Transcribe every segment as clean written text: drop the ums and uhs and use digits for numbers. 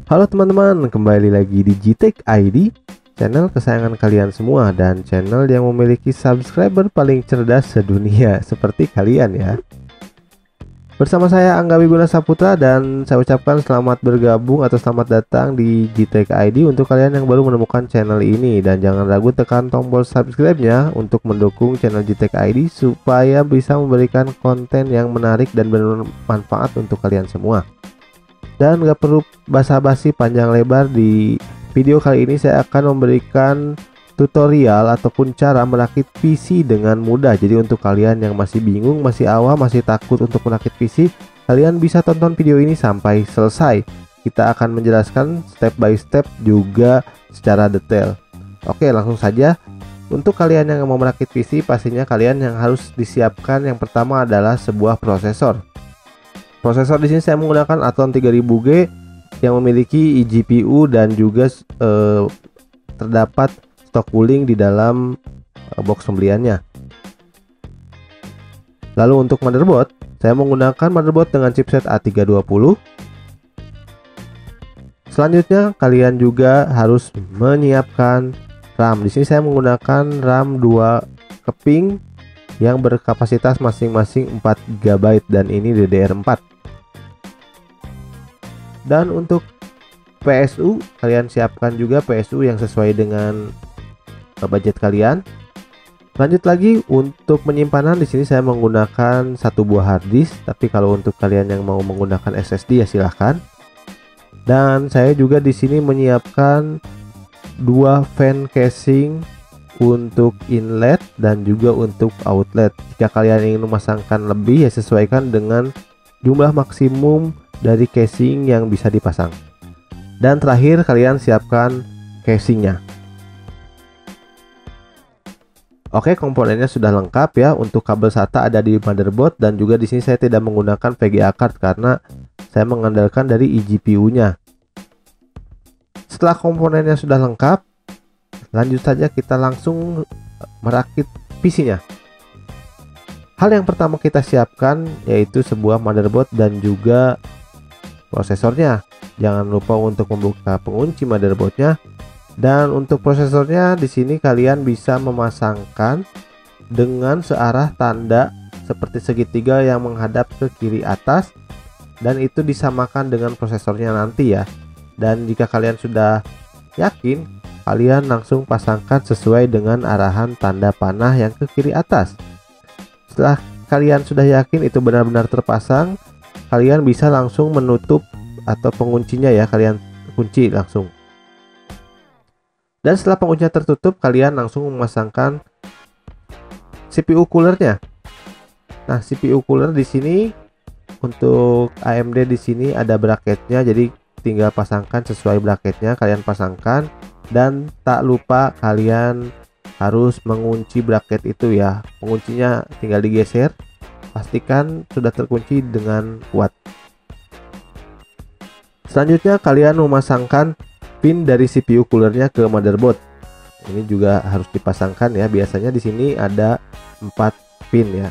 Halo teman-teman, kembali lagi di GTech ID, channel kesayangan kalian semua dan channel yang memiliki subscriber paling cerdas sedunia seperti kalian ya. Bersama saya Angga Wiguna Saputra dan saya ucapkan selamat bergabung atau selamat datang di GTech ID untuk kalian yang baru menemukan channel ini, dan jangan ragu tekan tombol subscribe-nya untuk mendukung channel GTech ID supaya bisa memberikan konten yang menarik dan bermanfaat untuk kalian semua. Dan gak perlu basa-basi panjang lebar, di video kali ini saya akan memberikan tutorial ataupun cara merakit PC dengan mudah. Jadi untuk kalian yang masih bingung, masih awam, masih takut untuk merakit PC, kalian bisa tonton video ini sampai selesai. Kita akan menjelaskan step by step juga secara detail. Oke, langsung saja. Untuk kalian yang mau merakit PC, pastinya kalian yang harus disiapkan yang pertama adalah sebuah prosesor. Prosesor di sini saya menggunakan Athlon 3000G yang memiliki eGPU dan juga terdapat stok cooling di dalam box pembeliannya. Lalu untuk motherboard, saya menggunakan motherboard dengan chipset A320. Selanjutnya kalian juga harus menyiapkan RAM. Di sini saya menggunakan RAM 2 keping yang berkapasitas masing-masing 4 GB dan ini DDR4. Dan untuk PSU, kalian siapkan juga PSU yang sesuai dengan budget kalian. Lanjut lagi untuk penyimpanan, di sini saya menggunakan satu buah hard disk, tapi kalau untuk kalian yang mau menggunakan SSD ya silahkan. Dan saya juga di sini menyiapkan dua fan casing untuk inlet dan juga untuk outlet. Jika kalian ingin memasangkan lebih ya sesuaikan dengan jumlah maksimum dari casing yang bisa dipasang. Dan terakhir kalian siapkan casingnya. Oke, komponennya sudah lengkap ya. Untuk kabel SATA ada di motherboard dan juga di sini saya tidak menggunakan VGA card karena saya mengandalkan dari eGPU-nya. Setelah komponennya sudah lengkap, lanjut saja kita langsung merakit PC-nya. Hal yang pertama kita siapkan yaitu sebuah motherboard dan juga prosesornya. Jangan lupa untuk membuka pengunci motherboardnya. Dan untuk prosesornya di sini kalian bisa memasangkan dengan searah tanda seperti segitiga yang menghadap ke kiri atas, dan itu disamakan dengan prosesornya nanti ya. Dan jika kalian sudah yakin, kalian langsung pasangkan sesuai dengan arahan tanda panah yang ke kiri atas. Setelah kalian sudah yakin itu benar-benar terpasang, kalian bisa langsung menutup atau penguncinya ya, kalian kunci langsung. Dan setelah penguncinya tertutup, kalian langsung memasangkan CPU coolernya. Nah, CPU cooler di sini untuk AMD di sini ada bracketnya, jadi tinggal pasangkan sesuai bracketnya, kalian pasangkan. Dan tak lupa kalian harus mengunci bracket itu ya. Penguncinya tinggal digeser, pastikan sudah terkunci dengan kuat. Selanjutnya kalian memasangkan pin dari CPU coolernya ke motherboard. Ini juga harus dipasangkan ya. Biasanya di sini ada 4 pin ya.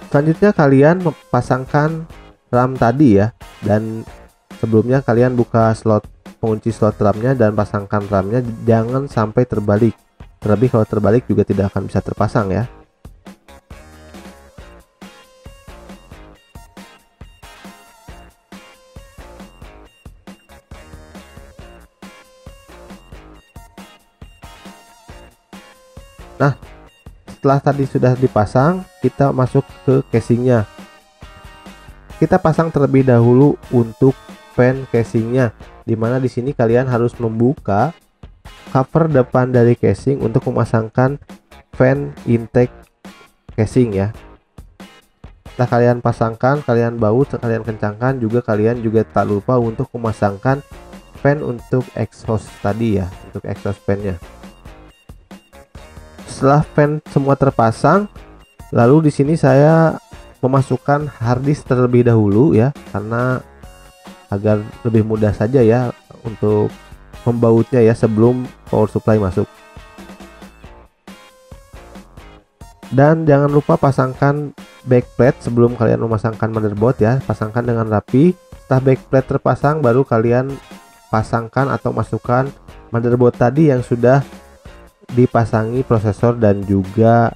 Selanjutnya kalian pasangkan RAM tadi ya. Dan sebelumnya kalian buka pengunci slot RAM-nya dan pasangkan RAM-nya, jangan sampai terbalik. Terlebih kalau terbalik juga tidak akan bisa terpasang ya. Nah, setelah tadi sudah dipasang, kita masuk ke casingnya. Kita pasang terlebih dahulu untuk fan casingnya, dimana di sini kalian harus membuka cover depan dari casing untuk memasangkan fan intake casing ya. Setelah kalian pasangkan, kalian baut, kalian kencangkan juga, kalian juga tak lupa untuk memasangkan fan untuk exhaust tadi ya, untuk exhaust fan-nya. Setelah fan semua terpasang, lalu di sini saya memasukkan hard disk terlebih dahulu ya, karena agar lebih mudah saja ya untuk membautnya ya sebelum power supply masuk. Dan jangan lupa pasangkan backplate sebelum kalian memasangkan motherboard ya, pasangkan dengan rapi. Setelah backplate terpasang, baru kalian pasangkan atau masukkan motherboard tadi yang sudah dipasangi prosesor dan juga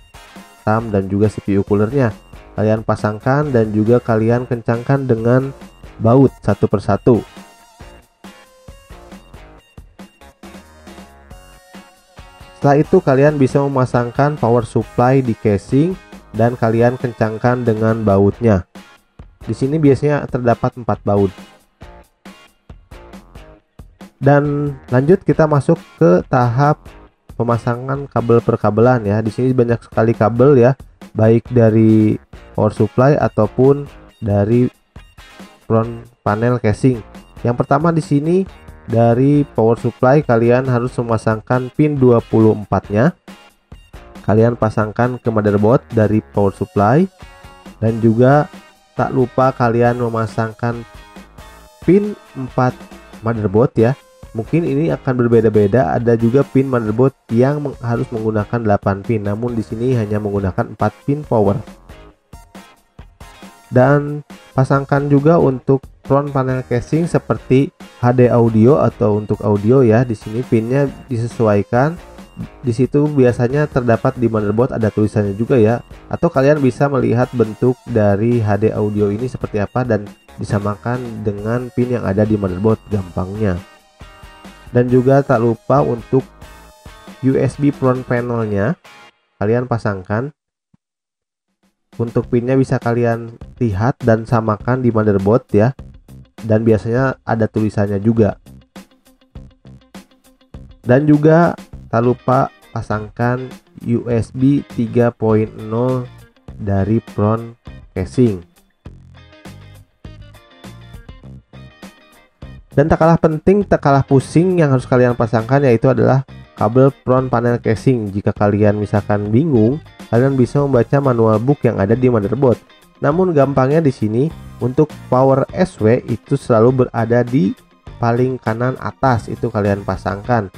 RAM dan juga CPU coolernya. Kalian pasangkan dan juga kalian kencangkan dengan baut satu persatu. Setelah itu kalian bisa memasangkan power supply di casing dan kalian kencangkan dengan bautnya. Di sini biasanya terdapat 4 baut. Dan lanjut kita masuk ke tahap pemasangan kabel perkabelan ya. Di sini banyak sekali kabel ya, baik dari power supply ataupun dari front panel casing. Yang pertama di sini dari power supply kalian harus memasangkan pin 24-nya. Kalian pasangkan ke motherboard dari power supply dan juga tak lupa kalian memasangkan pin 4 motherboard ya. Mungkin ini akan berbeda-beda, ada juga pin motherboard yang harus menggunakan 8 pin, namun di sini hanya menggunakan 4 pin power. Dan pasangkan juga untuk front panel casing seperti HD audio atau untuk audio ya. Di sini pinnya disesuaikan. Di situ biasanya terdapat di motherboard ada tulisannya juga ya. Atau kalian bisa melihat bentuk dari HD audio ini seperti apa dan disamakan dengan pin yang ada di motherboard gampangnya. Dan juga tak lupa untuk USB front panelnya kalian pasangkan. Untuk pinnya bisa kalian lihat dan samakan di motherboard ya, dan biasanya ada tulisannya juga. Dan juga tak lupa pasangkan USB 3.0 dari front casing. Dan tak kalah penting, tak kalah pusing, yang harus kalian pasangkan yaitu adalah kabel front panel casing. Jika kalian misalkan bingung, kalian bisa membaca manual book yang ada di motherboard. Namun gampangnya di sini untuk power SW itu selalu berada di paling kanan atas, itu kalian pasangkan.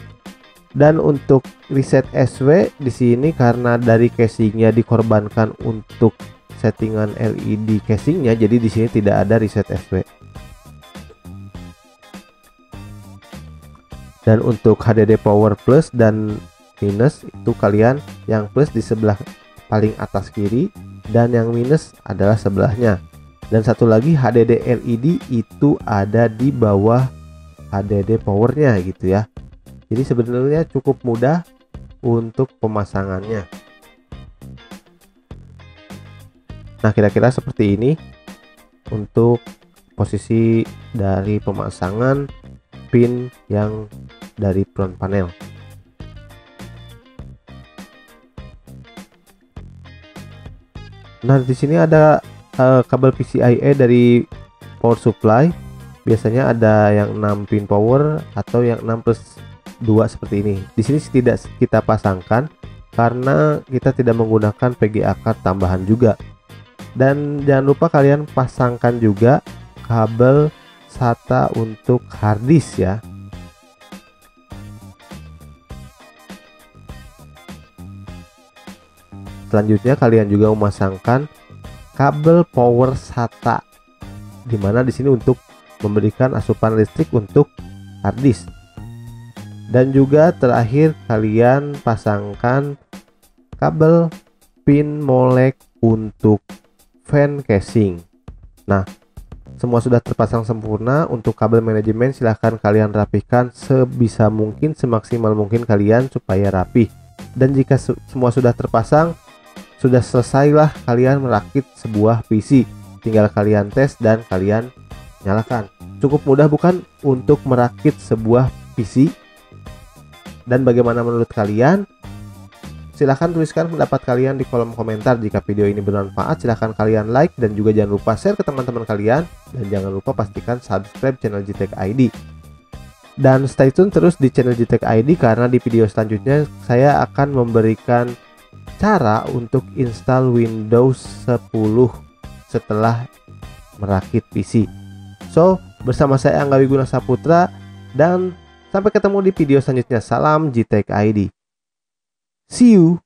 Dan untuk reset SW di sini karena dari casingnya dikorbankan untuk settingan LED casingnya, jadi di sini tidak ada reset SW. Dan untuk HDD power plus dan minus itu kalian yang plus di sebelah paling atas kiri dan yang minus adalah sebelahnya. Dan satu lagi HDD LED itu ada di bawah HDD powernya gitu ya. Jadi sebenarnya cukup mudah untuk pemasangannya. Nah, kira-kira seperti ini untuk posisi dari pemasangan pin yang dari front panel. Nah, di sini ada kabel PCIe dari power supply. Biasanya ada yang 6 pin power atau yang 6+2 seperti ini. Di sini tidak kita pasangkan karena kita tidak menggunakan VGA card tambahan juga. Dan jangan lupa kalian pasangkan juga kabel SATA untuk harddisk ya. Selanjutnya kalian juga memasangkan kabel power SATA, dimana di sini untuk memberikan asupan listrik untuk harddisk. Dan juga terakhir kalian pasangkan kabel pin molek untuk fan casing. Nah, semua sudah terpasang sempurna. Untuk kabel manajemen silahkan kalian rapihkan sebisa mungkin, semaksimal mungkin kalian supaya rapih. Dan jika semua sudah terpasang, sudah selesailah kalian merakit sebuah PC. Tinggal kalian tes dan kalian nyalakan. Cukup mudah bukan untuk merakit sebuah PC? Dan bagaimana menurut kalian? Silahkan tuliskan pendapat kalian di kolom komentar. Jika video ini bermanfaat, silahkan kalian like dan juga jangan lupa share ke teman-teman kalian. Dan jangan lupa pastikan subscribe channel GTech ID. Dan stay tune terus di channel GTech ID karena di video selanjutnya saya akan memberikan cara untuk install Windows 10 setelah merakit PC. So, bersama saya Angga Wiguna Saputra dan sampai ketemu di video selanjutnya. Salam GTech ID. See you.